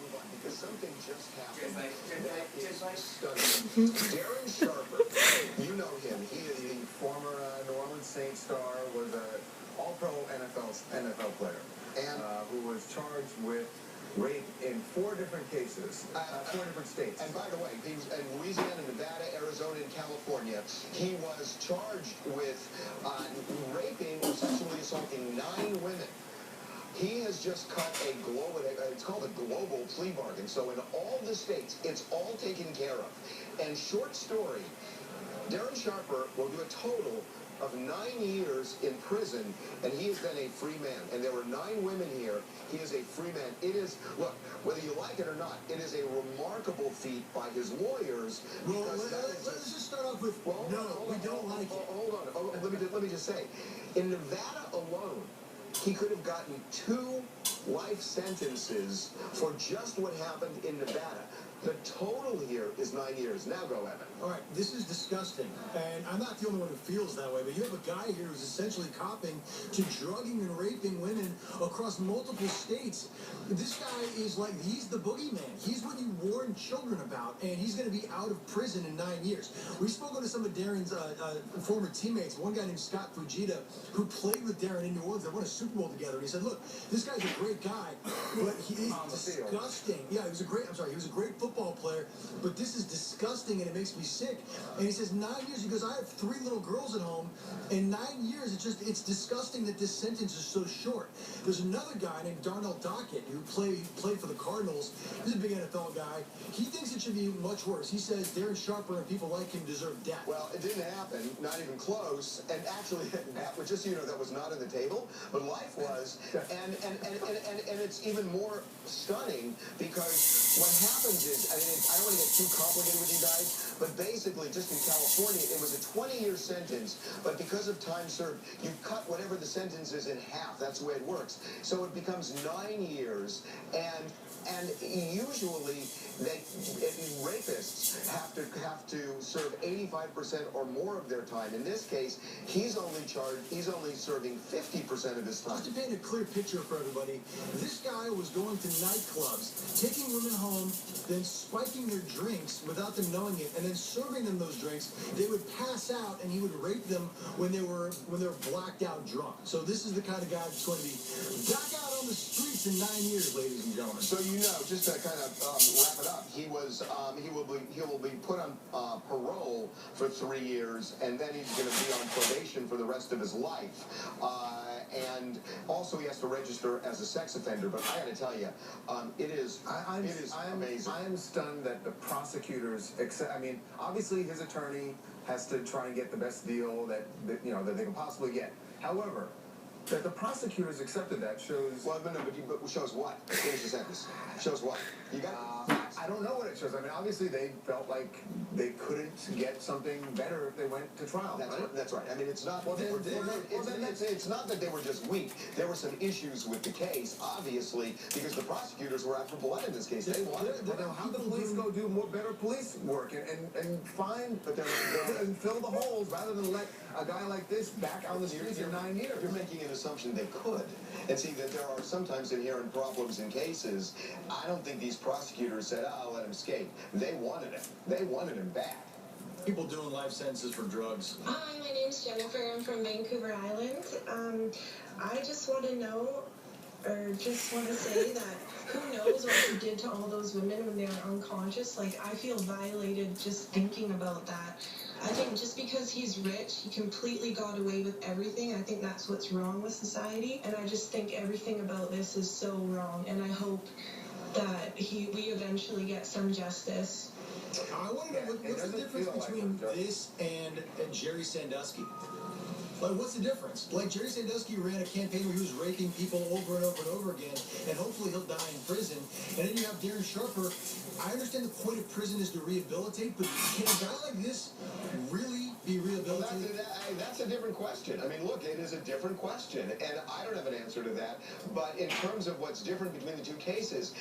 move on because something just happened that is stunning. Darren Sharper, you know him. He is the former New Orleans Saints star, was an all-pro NFL player, and who was charged with rape in 4 different cases, 4 different states. And by the way, he was in Louisiana, Nevada, Arizona, and California. He was charged with raping or sexually assaulting 9 women. He has just cut it's called a global plea bargain. So in all the states, it's all taken care of. And short story, Darren Sharper will do a total of 9 years in prison, and he has been a free man. And there were 9 women here. He is a free man. It is, look, whether you like it or not, it is a remarkable feat by his lawyers. Well, let's just start off with, we don't like it. Hold on. Let me just say, in Nevada alone, he could have gotten 2 life sentences for just what happened in Nevada. The total here is 9 years. Now go, Evan. All right, this is disgusting, and I'm not the only one who feels that way, but you have a guy here who's essentially copping to drugging and raping women across multiple states. This guy is like, he's the boogeyman. He's what you warn children about, and he's going to be out of prison in 9 years. We've spoken to some of Darren's former teammates, one guy named Scott Fujita, who played with Darren in New Orleans. They won a Super Bowl together, and he said, look, this guy's a great guy, but he's disgusting. Yeah, he was a great football player, but this is disgusting, and it makes me sick. And he says 9 years. He goes, I have 3 little girls at home. In 9 years, it's disgusting that this sentence is so short. There's another guy named Darnell Dockett who played for the Cardinals. He's a big NFL guy. He thinks it should be much worse. He says Darren Sharper and people like him deserve death. Well, it didn't happen, not even close. And actually, just so you know, that was not on the table, but life was. And it's even more stunning because what happens is, I don't want to get too complicated with you guys, but basically, just in California, it was a 20-year sentence, but because of time served, you cut whatever the sentence is in half. That's the way it works. So it becomes 9 years, and usually rapists have to serve 85% or more of their time. In this case, he's only serving 50% of his time. Just to paint a clear picture for everybody, this guy was going to nightclubs, taking women home, then spiking their drinks without them knowing it, and then serving them those drinks. They would pass out, and he would rape them when they were blacked out drunk. So this is the kind of guy that's going to be back out on the streets in 9 years, ladies and gentlemen. So you know, just to kind of wrap it up, he will be put on parole for 3 years, and then he's going to be on probation for the rest of his life. And also, he has to register as a sex offender. But I got to tell you, it is amazing. I am stunned that the prosecutors accept. I mean, obviously, his attorney has to try and get the best deal that they can possibly get. However, that the prosecutors accepted that shows. Well, but shows what? Finish the sentence. Shows what? You got I don't know what it shows. I mean, obviously they felt like they couldn't get something better if they went to trial. That's right. I mean, it's not. It's not that they were just weak. There were some issues with the case, obviously, because the prosecutors were out for blood in this case. They wanted. How the police go do better police work and find, and fill the holes rather than let a guy like this back on the streets in 9 years. You're making an assumption they could, and see that there are sometimes inherent problems in cases. I don't think these prosecutors said, "I'll let him escape." They wanted him. They wanted him back. People doing life sentences for drugs. Hi, my name's Jennifer. I'm from Vancouver Island. I just want to say that who knows what he did to all those women when they were unconscious. Like, I feel violated just thinking about that. I think just because he's rich, he completely got away with everything. I think that's what's wrong with society. And I just think everything about this is so wrong. And I hope that we eventually get some justice. I want to know what's the difference between this and Jerry Sandusky? Like, what's the difference? Like, Jerry Sandusky ran a campaign where he was raping people over and over and over again, and hopefully he'll die in prison. And then you have Darren Sharper. I understand the point of prison is to rehabilitate, but can a guy like this really be Well, rehabilitated? that's a different question. I mean, look, it is a different question, and I don't have an answer to that. But in terms of what's different between the two cases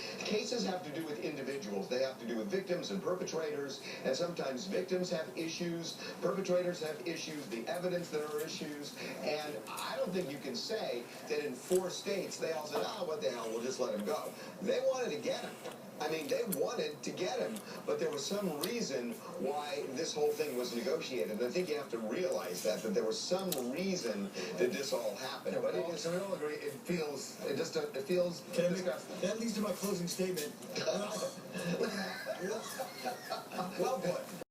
have to do with individuals. They have to do with victims and perpetrators, and sometimes victims have issues, perpetrators have issues, the evidence there are issues, and I don't think you can say that in 4 states they all said, oh, what the hell, we'll just let him go. They wanted to get him. I mean, they wanted to get him, but there was some reason why this whole thing was negotiated. And I think you have to realize that there was some reason that this all happened. Yeah, but so we all agree it feels disgusting. That leads to my closing statement. Well put.